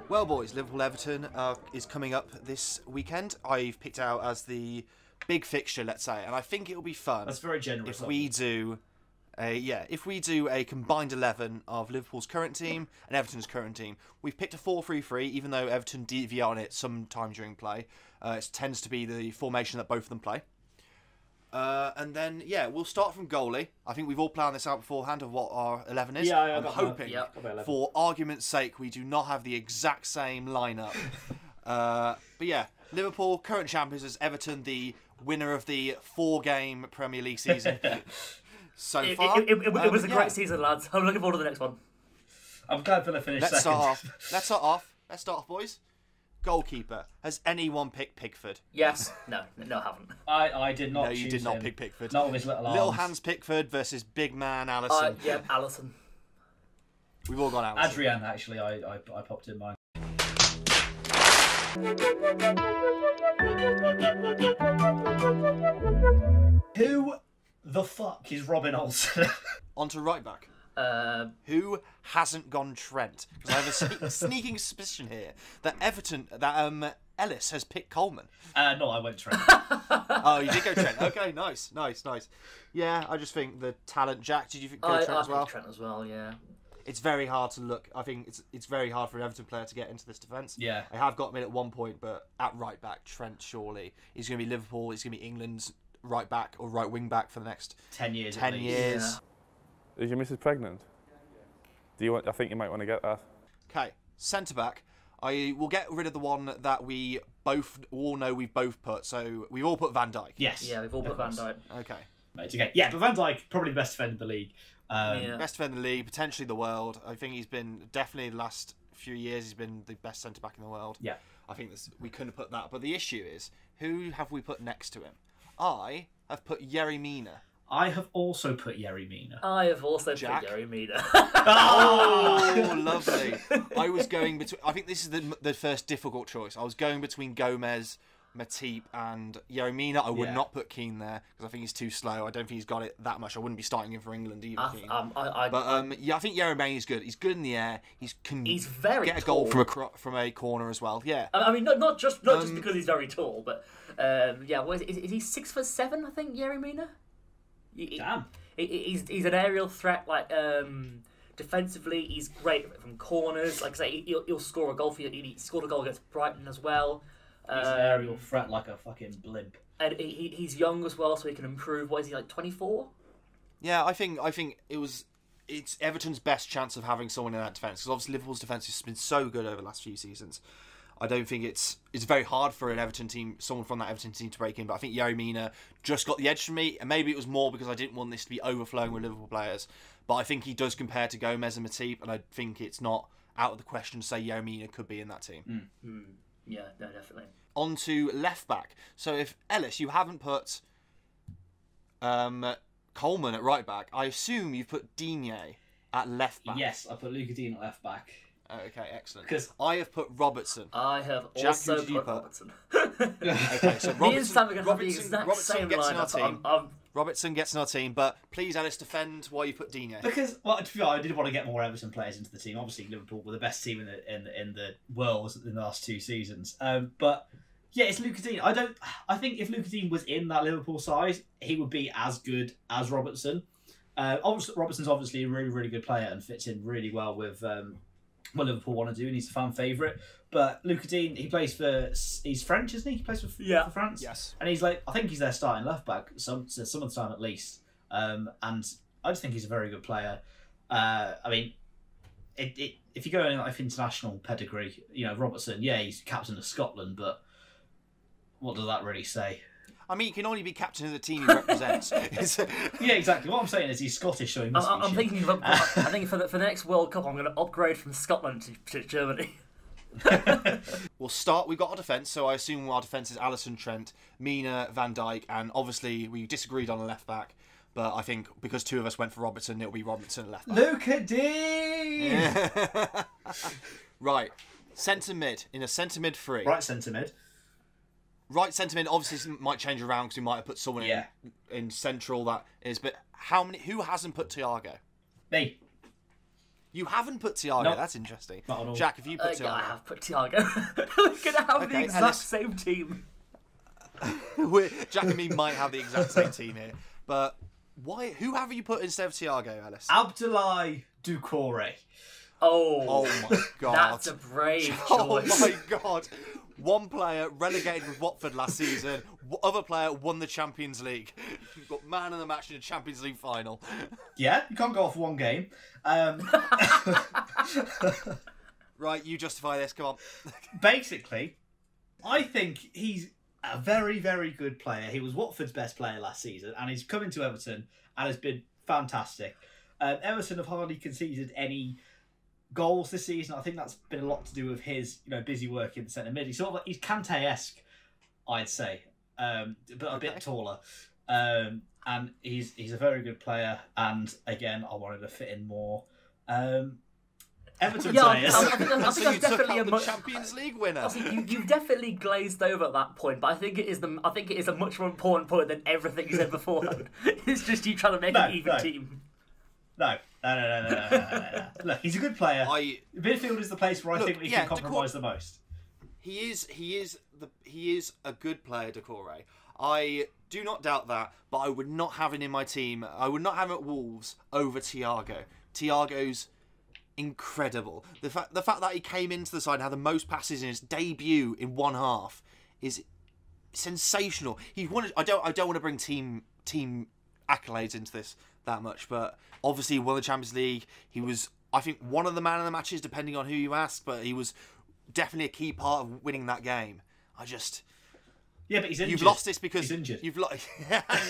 Well, boys, Liverpool-Everton is coming up this weekend. I've picked out as the big fixture, let's say, and I think it'll be fun. That's very generous. If we do a combined 11 of Liverpool's current team and Everton's current team. We've picked a 4-3-3, even though Everton deviate on it sometime during play. It tends to be the formation that both of them play. And then, we'll start from goalie. I think we've all planned this out beforehand of what our 11 is. Yeah, I'm hoping, for argument's sake, we do not have the exact same lineup. But yeah, Liverpool, current champions, as Everton, the winner of the 4-game Premier League season so far. It was a great season, lads. I'm looking forward to the next one. I'm glad Villa finished second. Let's start off, boys. Goalkeeper. Has anyone picked Pickford? Yes. No, I haven't. I did not. No, you did not pick Pickford. Not with his little arms. Little Hans Pickford versus big man Alisson. Yeah, Alisson. We've all gone Alisson. Adrian, actually, I popped in mine. Who the fuck is Robin Olsen? On to right back. Who hasn't gone Trent? Because I have a sneaking suspicion here that Ellis has picked Coleman. No, I went Trent. Oh, you did go Trent. Okay, nice. Yeah, I just think the talent. Jack, did you go Trent as well? I picked Trent as well, yeah. It's very hard to look. I think it's very hard for an Everton player to get into this defence. Yeah. I have got him in at one point, but at right back, Trent surely. He's going to be Liverpool. He's going to be England's right back or right wing back for the next 10 years. 10 years. Yeah. Is your missus pregnant? I think you might want to get that. Okay, centre back. I will get rid of the one that we both all know we've both put. So we've all put Van Dijk. Yes. Yeah, we've all put Van Dijk. Okay. Okay. Yeah, but Van Dijk probably the best defender in the league. Best defender in the league, potentially the world. I think he's been definitely the last few years. He's been the best centre back in the world. Yeah. I think we couldn't have put that. But the issue is, who have we put next to him? I have put Yerry Mina. I have also put Yerry Mina. I have also Jack? put Yerry Mina. Oh, lovely. I was going between... I think this is the first difficult choice. I was going between Gomez, Matip and Yerry Mina. I would not put Keane there because I think he's too slow. I don't think he's got it that much. I wouldn't be starting him for England either, Keane. I think Yerry Mina is good. He's good in the air. He's very get a tall. goal from a corner as well. Yeah. I mean, not just because he's very tall, but is he 6'7"? I think Yerry Mina. Damn. He's an aerial threat. Like defensively, he's great from corners. Like I say, he'll score a goal for you. He scored a goal against Brighton as well. He's an aerial threat like a fucking blimp. And he's young as well, so he can improve. What is he, like 24? Yeah, I think it's Everton's best chance of having someone in that defence because obviously Liverpool's defence has been so good over the last few seasons. I don't think it's very hard for an Everton team, someone from that Everton team to break in, but I think Yerry Mina just got the edge from me, and maybe it was more because I didn't want this to be overflowing with Liverpool players, but I think he does compare to Gomez and Matip, and I think it's not out of the question to say Yerry Mina could be in that team. Yeah, no, definitely. On to left back. So if, Ellis, you haven't put Coleman at right back, I assume you've put Digne at left back. Yes, I put Luca Dean at left back. Okay, excellent. Because I have put Robertson. I have Jack, also put Robertson. Okay, so Me and Sam are going to have the exact same gets in our lineup. team. Robertson gets in our team, but please, Alice, defend why you put Digne. Because, well, to be honest, I did want to get more Everton players into the team. Obviously, Liverpool were the best team in the world in the last 2 seasons. But yeah, it's Luca Dean. I think if Luca Dean was in that Liverpool side, he would be as good as Robertson. Robertson's obviously a really, really good player and fits in really well with what Liverpool want to do, and he's a fan favourite. But Luca Dean, he's French, isn't he? He plays for France. Yes. And I think he's their starting left back some of the time at least. And I just think he's a very good player. I mean, if you go in like international pedigree, Robertson, he's captain of Scotland, but what does that really say? I mean, he can only be captain of the team he represents. Yeah, exactly. What I'm saying is he's Scottish, so he must I'm thinking for the next World Cup, I'm going to upgrade from Scotland to Germany. We'll start. We've got our defence, so I assume our defence is Alisson, Trent, Mina, Van Dijk, and obviously we disagreed on a left back. But I think because 2 of us went for Robertson, it'll be Robertson at left back. Luca Dean! Right. Centre mid. In a centre mid free. Right centre mid. Right centre mid obviously might change around because we might have put someone in central that is. But who hasn't put Thiago? Me. You haven't put Thiago. Nope. That's interesting. Not at all. Jack, have you put Thiago? Yeah, I have put Thiago. We're gonna have the Okay, exact Ellis. same team. Jack and me might have the exact same team here, but why? Who have you put instead of Thiago, Ellis? Abdoulaye Doucouré. Oh, my God! that's a brave choice. Oh my God! One player relegated with Watford last season. Other player won the Champions League. You've got man of the match in a Champions League final. Yeah, you can't go off one game. Right, you justify this. Come on. Basically, I think he's a very, very good player. He was Watford's best player last season, and he's come into Everton and has been fantastic. Everton have hardly conceded any goals this season. I think that's been a lot to do with his, busy work in the centre mid. He's sort of he's Kante-esque, I'd say, but a bit taller. And he's a very good player. And again, I wanted to fit in more Everton players. I think So that's you took definitely out a the Champions League winner. You've definitely glazed over at that point, but I think it is a much more important point than everything you said beforehand. It's just you trying to make an even team. No. Look, he's a good player. Midfield is the place where I think we can compromise the most. He is a good player, Doucouré. I do not doubt that, but I would not have him in my team. I would not have him at Wolves over Thiago. Thiago's incredible. The fact that he came into the side and had the most passes in his debut in one half is sensational. I don't want to bring team accolades into this that much, but obviously he won the Champions League. He was, I think, one of the man of the matches, depending on who you ask, but he was definitely a key part of winning that game. Yeah, but he's injured. You've lost this because he's injured. You've lost.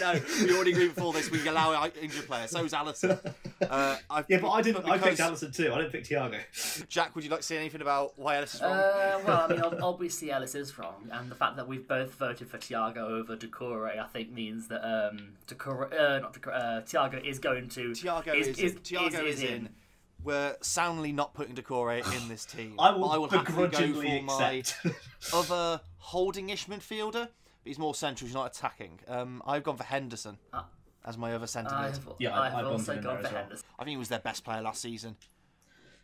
No, we already agreed before this. We allow injured players. So is Alisson. But I didn't. I picked Alisson too. I didn't pick Thiago. Jack, would you like to say anything about why Ellis is wrong? Well, I mean, obviously Ellis is wrong, and the fact that we've both voted for Thiago over Doucouré, I think, means that Thiago is going to. Thiago is in. We're soundly not putting Doucouré in this team. I will happily begrudgingly go for accept. my other holding-ish midfielder, but he's more central. He's not attacking. I've gone for Henderson as my other centre mid. I've also gone for Henderson. I think he was their best player last season.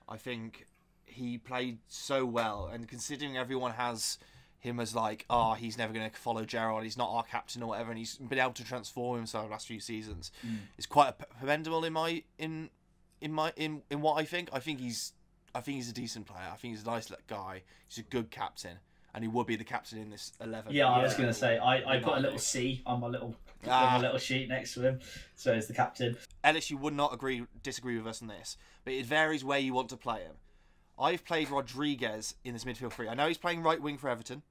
I think he played so well, and considering everyone has him as he's never going to follow Gerrard, he's not our captain or whatever, and he's been able to transform himself the last few seasons. It's quite commendable in what I think. I think he's a decent player. I think he's a nice guy. He's a good captain, and he would be the captain in this 11. Yeah, I was going to say I put a little C on my little sheet next to him, so he's the captain. Ellis, you would not disagree with us on this, but it varies where you want to play him. I've played Rodriguez in this midfield three. I know he's playing right wing for Everton,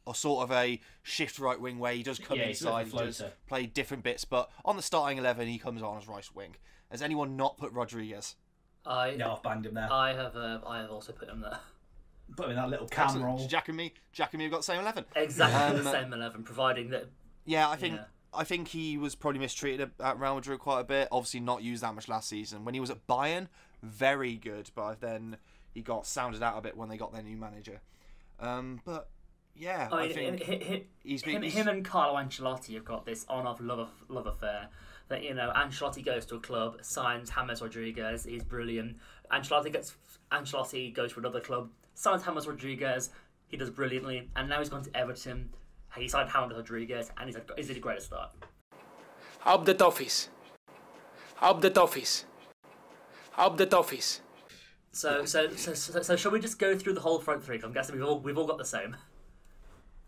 or sort of a shift right wing where he does come inside and does play different bits, but on the starting 11 he comes on as right wing. Has anyone not put Rodriguez? I've banged him there. I have also put him there. Put him in that little cam roll. Jack and me have got the same 11. Exactly the same 11, providing that. Yeah, I think he was probably mistreated at Real Madrid quite a bit. Obviously, not used that much last season. When he was at Bayern, very good, but then he got sounded out a bit when they got their new manager. But yeah, I think him and Carlo Ancelotti have got this on-off love affair. That Ancelotti goes to a club, signs James Rodriguez, he's brilliant. Ancelotti goes to another club, signs James Rodriguez, he does brilliantly, and now he's gone to Everton. He signed James Rodriguez, and he's a great start. Up the Toffees. Up the Toffees. Up the Toffees. So shall we just go through the whole front three? 'Cause I'm guessing we've all got the same.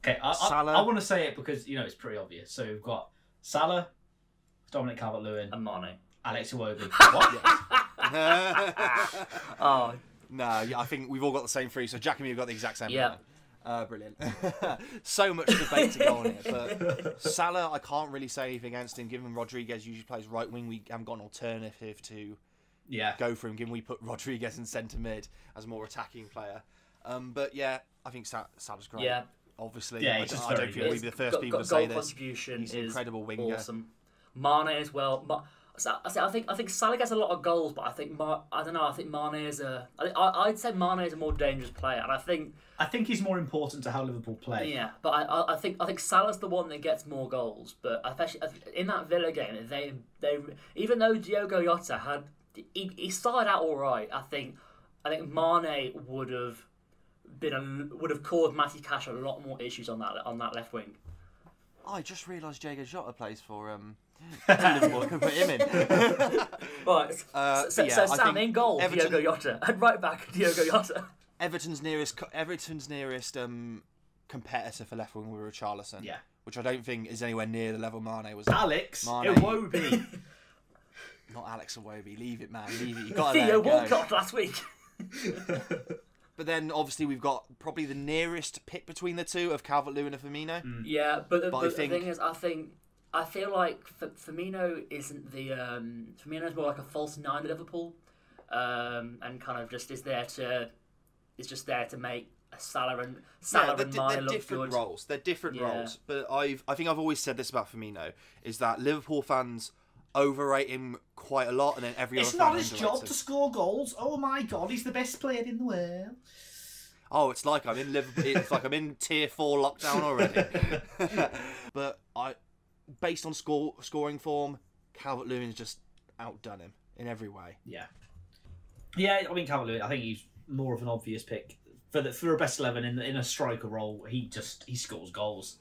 Okay, I want to say it because it's pretty obvious. So we've got Salah, Dominic Calvert-Lewin, And Mane. Alex Iwobi. Oh no, I think we've all got the same three. So Jack and me have got the exact same. yeah. Brilliant. So much debate to go on here. But Salah, I can't really say anything against him, given Rodriguez usually plays right wing. We haven't got an alternative to go for him, given we put Rodriguez in centre mid as a more attacking player. But yeah, I think Salah's great. Yeah. Obviously, I don't think we'll be the first people to say this. Contribution He's an incredible winger. Awesome. Mane as well. I think Salah gets a lot of goals, but I think I think Mane is I'd say Mane is a more dangerous player, and I think he's more important to how Liverpool play. Yeah, but I think Salah's the one that gets more goals. But especially in that Villa game, they even though Diogo Jota had he started out all right. I think Mane would have caused Matty Cash a lot more issues on that left wing. I just realised Diego Jota plays for Liverpool. I can put him in. Right. So yeah, Sam in goal, Diogo Jota, and right back, Diogo Jota. Everton's nearest competitor for left wing were Richarlison. Yeah. Which I don't think is anywhere near the level Mane was. Alex Mane. Iwobi. Not Alex Iwobi. Leave it, man. Leave it. You got to let Theo it go. Walcott last week. But then obviously we've got probably the nearest pick between the two of Calvert-Lewin and Firmino. Yeah, but the think... thing is, I feel like Firmino isn't the Firmino's more like a false nine at Liverpool, and kind of just is just there to make Salah and Mane look different good. roles. They're different roles. But I think I've always said this about Firmino is that Liverpool fans overrate him quite a lot, and then every other fan not his underrates job him. to score goals. Oh my God, he's the best player in the world. Oh, it's like I'm in Liverpool. It's like I'm in tier 4 lockdown already. But based on scoring form, Calvert-Lewin's just outdone him in every way. Yeah, I mean Calvert-Lewin. I think he's more of an obvious pick for a best 11 in a striker role. He scores goals,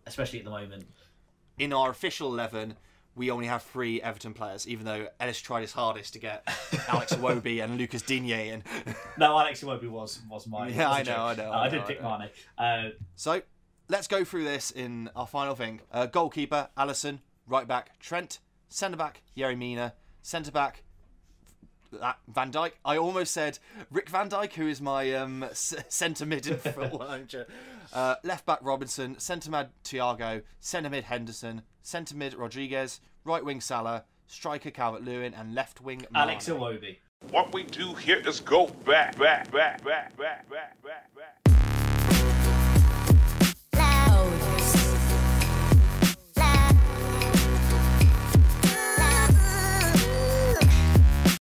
especially at the moment. In our official 11, we only have 3 Everton players, even though Ellis tried his hardest to get Alex Iwobi and Lucas Digne in. No, Alex Iwobi was mine. Yeah, I know. I did pick Mane. So, let's go through this in our final thing. Goalkeeper, Alisson. Right back, Trent. Centre back, Yerry Mina. Centre back, Van Dijk. I almost said Rick Van Dijk, who is my centre mid in football manager. Left back, Robinson. Centre mid, Thiago. Centre mid, Henderson. Centre mid, Rodriguez. Right wing, Salah. Striker, Calvert-Lewin. And left wing, Mane. Alex Iwobi. What we do here is go back.